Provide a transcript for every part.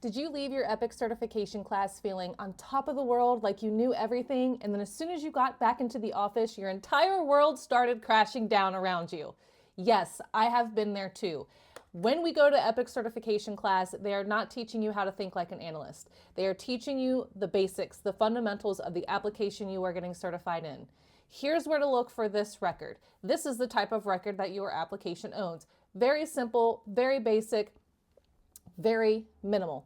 Did you leave your EPIC certification class feeling on top of the world, like you knew everything, and then as soon as you got back into the office, your entire world started crashing down around you? Yes, I have been there too. When we go to EPIC certification class, they are not teaching you how to think like an analyst. They are teaching you the basics, the fundamentals of the application you are getting certified in. Here's where to look for this record. This is the type of record that your application owns. Very simple, very basic, very minimal.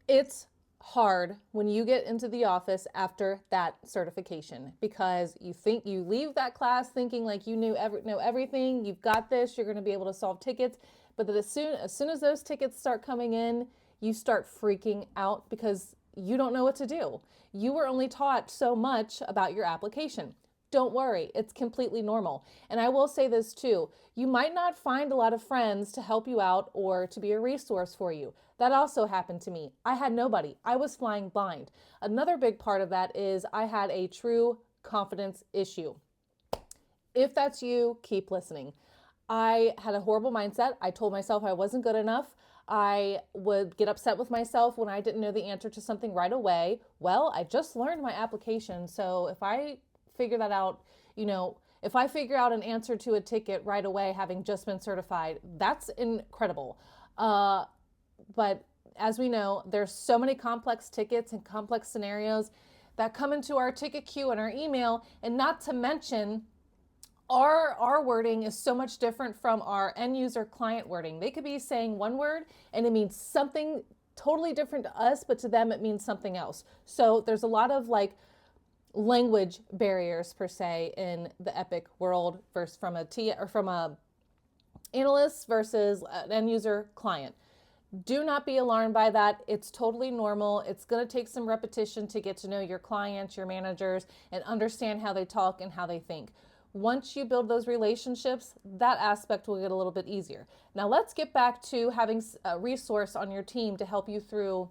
It's hard when you get into the office after that certification because you think you leave that class thinking like you know everything, you've got this, you're going to be able to solve tickets, but that as soon as those tickets start coming in, you start freaking out because you don't know what to do. You were only taught so much about your application. Don't worry, it's completely normal. And I will say this too, you might not find a lot of friends to help you out or to be a resource for you. That also happened to me. I had nobody. I was flying blind. Another big part of that is I had a true confidence issue. If that's you, keep listening. I had a horrible mindset. I told myself I wasn't good enough. I would get upset with myself when I didn't know the answer to something right away. Well, I just learned my application, so if I figure that out, if I figure out an answer to a ticket right away, having just been certified, that's incredible. But as we know, there's so many complex tickets and complex scenarios that come into our ticket queue and our email, and not to mention our wording is so much different from our end user client wording. They could be saying one word and it means something totally different to us, but to them it means something else. So there's a lot of language barriers per se in the EPIC world versus from a analyst versus an end user client. Do not be alarmed by that. It's totally normal. It's going to take some repetition to get to know your clients, your managers, and understand how they talk and how they think. Once you build those relationships, that aspect will get a little bit easier. Now let's get back to having a resource on your team to help you through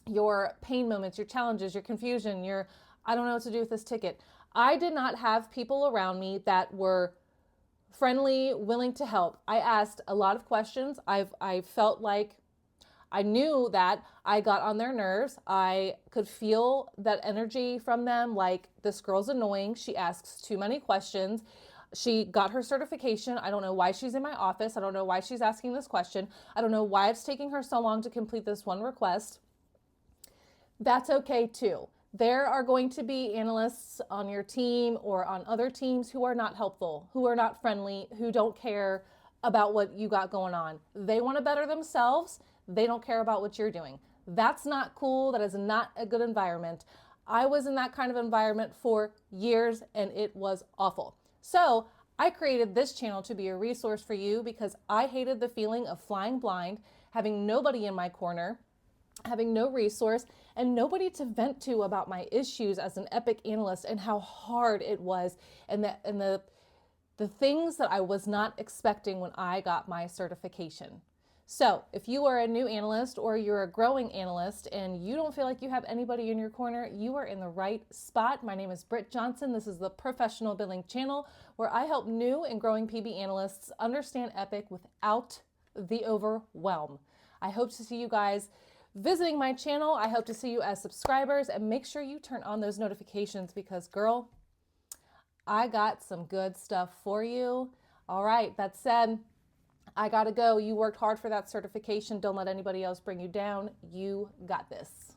your pain moments, your challenges, your confusion, your I don't know what to do with this ticket. I did not have people around me that were friendly, willing to help. I asked a lot of questions. I felt like I knew that I got on their nerves. I could feel that energy from them, like, this girl's annoying. She asks too many questions. She got her certification. I don't know why she's in my office. I don't know why she's asking this question. I don't know why it's taking her so long to complete this one request. That's okay too. There are going to be analysts on your team or on other teams who are not helpful, who are not friendly, who don't care about what you got going on. They want to better themselves. They don't care about what you're doing. That's not cool. That is not a good environment. I was in that kind of environment for years and it was awful. So I created this channel to be a resource for you because I hated the feeling of flying blind, having nobody in my corner, having no resource, and nobody to vent to about my issues as an EPIC analyst and how hard it was, and the things that I was not expecting when I got my certification. So if you are a new analyst or you're a growing analyst and you don't feel like you have anybody in your corner, you are in the right spot. My name is Britt Johnson. This is the Professional Billing Channel, where I help new and growing PB analysts understand EPIC without the overwhelm. I hope to see you guys visiting my channel. I hope to see you as subscribers, and make sure you turn on those notifications because, girl, I got some good stuff for you. All right, that said, I gotta go. You worked hard for that certification. Don't let anybody else bring you down. You got this.